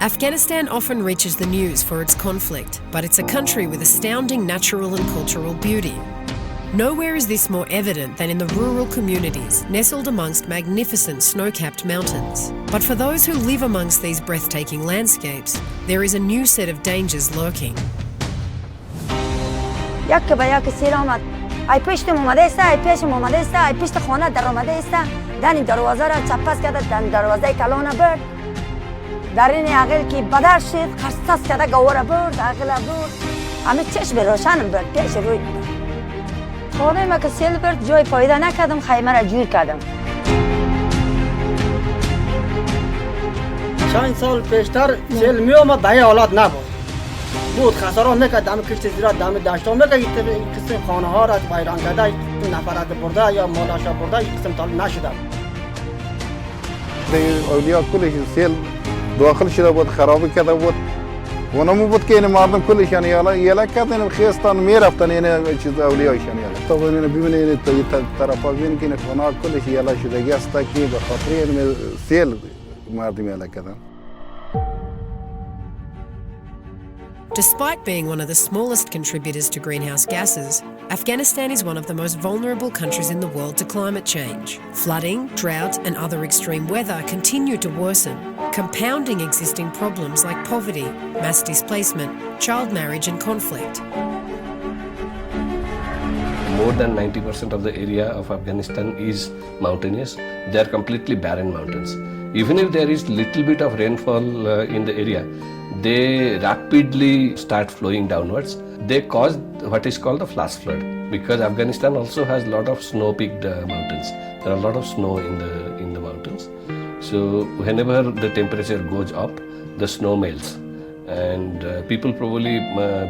Afghanistan often reaches the news for its conflict, but it's a country with astounding natural and cultural beauty. Nowhere is this more evident than in the rural communities nestled amongst magnificent snow-capped mountains. But for those who live amongst these breathtaking landscapes, there is a new set of dangers lurking. یک به یک سیل آمد. ای پشتم اومده است، ای پیشم اومده است، ای پشت خانه در اومده است. دنی دروازه را چپس کرده، دنی دروازه کلانه برد. در این عقل که بدر شد، خستاس کرده گوره برد، عقل برد. همه چشم روشنم برد، پیش روی بود. خدای ما که سیل برد، جای پایده نکردم، خیمه را جور کردم. چند سال پیشتر سیل می آمد به این حالت نبود. بود خسارات میکرد، دم کشت زیرا دم دشتا میکرد، این قسم خانه ها را ویران کرده، نفرات برده یا مالاشا برده، این قسم تال نشده. اولیا کلش سیل داخل شده بود، خراب کرده بود. ونمو بود که این مردم کلش یالا کردن خیستان میرفتن این چیز اولیایشان یالا. تو ببینید ببینید این طرفا ببینید که این خانه کلش یالا شده است که به خاطر این سیل مردم یالا کردن. Despite being one of the smallest contributors to greenhouse gases, Afghanistan is one of the most vulnerable countries in the world to climate change. Flooding, drought and other extreme weather continue to worsen, compounding existing problems like poverty, mass displacement, child marriage and conflict. More than 90% of the area of Afghanistan is mountainous. They are completely barren mountains. Even if there is little bit of rainfall in the area, they rapidly start flowing downwards. They cause what is called the flash flood, because Afghanistan also has a lot of snow-peaked mountains. There are a lot of snow in the mountains. So whenever the temperature goes up, the snow melts, and people probably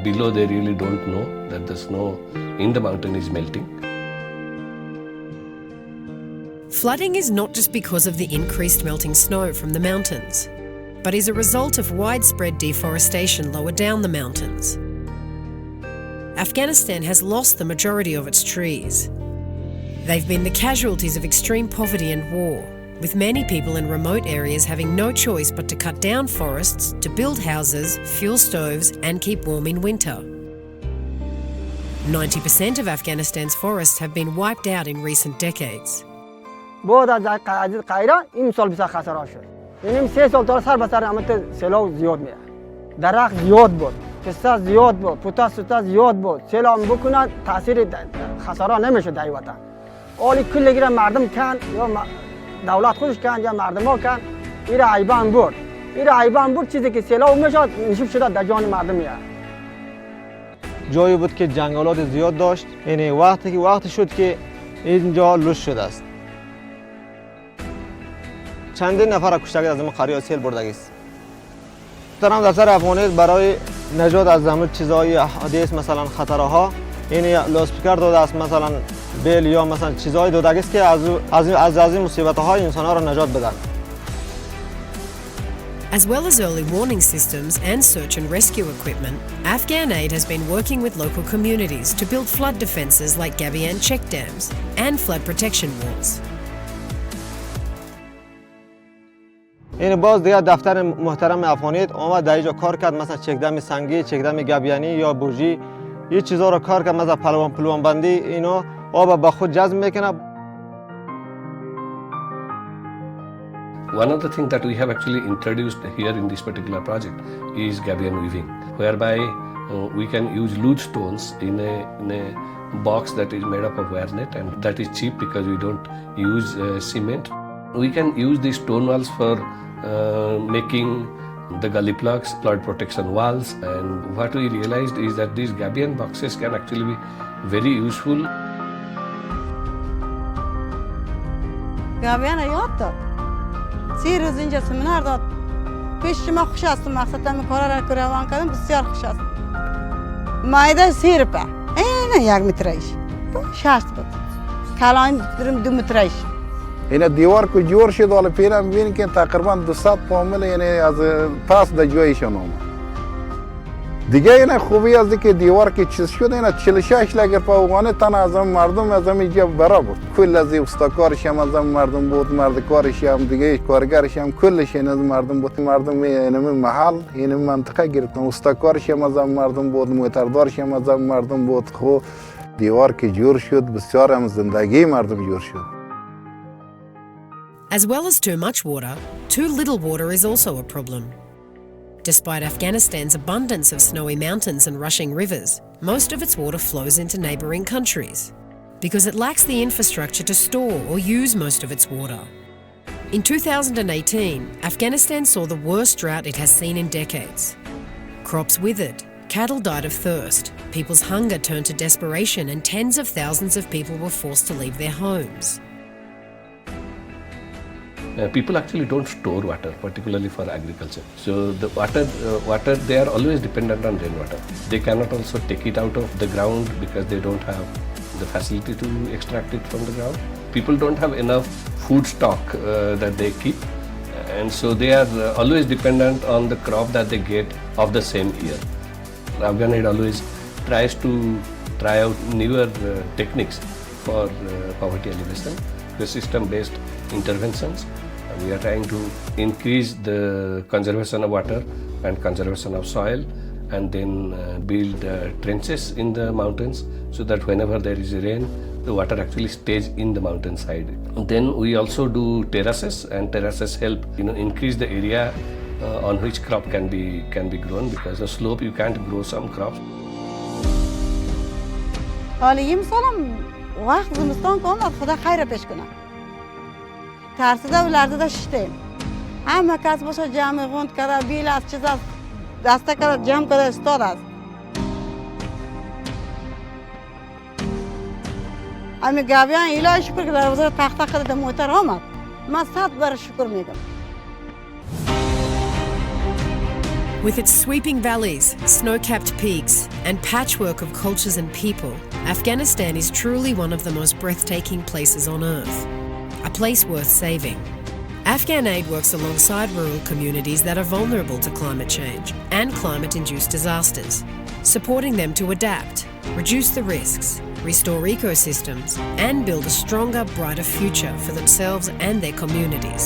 below, they really don't know that the snow in the mountain is melting. Flooding is not just because of the increased melting snow from the mountains, but is a result of widespread deforestation lower down the mountains. Afghanistan has lost the majority of its trees. They've been the casualties of extreme poverty and war, with many people in remote areas having no choice but to cut down forests to build houses, fuel stoves and keep warm in winter. 90% of Afghanistan's forests have been wiped out in recent decades. بود از قایره این سال بسیار خسارات شد. یعنی 3 سال تا سر به سر عمت سیلاب زیاد میاد. درخت زیاد بود، پسته زیاد بود، پوتاس زیاد بود. سیلاب بکنه تاثیر خسارات نمیشه در وطن. اولی کل گیره مردم کن یا دولت خودش کن یا مردم ها کن. این عیبان بود. این عیبان بود چیزی که سیلاب میشد نشیب شده در جان مردم میاد. جایی بود که جنگلات زیاد داشت. یعنی وقتی شد که اینجا لوس شده است. چندین نفر کشته از این قریه سیل بردگی است. ترام دفتر افغانیت برای نجات از همه چیزهای حادث مثلا خطرها این لاسپیکر داده است، مثلا بیل یا مثلا چیزهای داده است که از این مصیبت‌های انسان‌ها را نجات بدن. As well as early warning systems and search and rescue equipment, Afghan Aid has been working with local communities to build flood defences like Gabian check dams and flood protection walls. این باز دیگه دفتر محترم افغانیت آمد در اینجا کار کرد، مثلا چکدم سنگی، چکدم گبیانی یا برجی این چیزا رو کار کرد، مثلا پلوان بندی اینو آب به خود جذب میکنه. One of the things that we have actually introduced here in this particular project is gabion weaving, whereby we can use loose stones in a box that is made up of wire net, and that is cheap because we don't use cement. We can use these stone walls for making the gully plugs, flood protection walls, and what we realized is that these gabion boxes can actually be very useful. gabion یاد داد. 3 روز اینجا سمینار داد. پیش ما خوش هستم، مقصد می کارا را روان کردم بسیار خوش هستم. مایده 30 روپیه. این 1 مترش. 60 بود. کلان 2 مترش. این دیوار که جور شد ولی پیرا میبینی که تقریبا 200 پامل یعنی از پاس در جایشان آمد. دیگه این خوبی از که دیوار که چیز شد اینا 46 لگر پاوانه تن از مردم از اینجا برا بود کل از استکارش هم از مردم بود مرد کارش هم دیگه کارگرش هم کلش این از مردم بود مردم این محل این منطقه گرفتن استکارش هم از مردم بود موتردارش هم از مردم بود خو دیوار که جور شد بسیار هم زندگی مردم جور شد. As well as too much water, too little water is also a problem. Despite Afghanistan's abundance of snowy mountains and rushing rivers, most of its water flows into neighbouring countries because it lacks the infrastructure to store or use most of its water. In 2018, Afghanistan saw the worst drought it has seen in decades. Crops withered, cattle died of thirst, people's hunger turned to desperation, and tens of thousands of people were forced to leave their homes. People actually don't store water, particularly for agriculture. So the water, they are always dependent on rainwater. They cannot also take it out of the ground because they don't have the facility to extract it from the ground. People don't have enough food stock that they keep, and so they are always dependent on the crop that they get of the same year. Afghan Aid always tries to try out newer techniques for poverty alleviation, the system-based interventions. We are trying to increase the conservation of water and conservation of soil, and then build trenches in the mountains so that whenever there is rain, the water actually stays in the mountainside. Then we also do terraces, and terraces help increase the area on which crop can be grown, because the slope you can't grow some crops. حالا یه مثالم وقت زمستان کنم خدا خیر پیش کنم. ترسیده و لرزیده شدیم. همه کس باشه جمع غوند کرده بیل از چیز از دسته کرده جمع کرده استاد است. امی گاویان الهی شکر که در وزارت تخته کرده موتر آمد. من 100 بار شکر میگم. With its sweeping valleys, snow-capped peaks, and patchwork of cultures and people, Afghanistan is truly one of the most breathtaking places on earth. A place worth saving. Afghan Aid works alongside rural communities that are vulnerable to climate change and climate-induced disasters, supporting them to adapt, reduce the risks, restore ecosystems, and build a stronger, brighter future for themselves and their communities.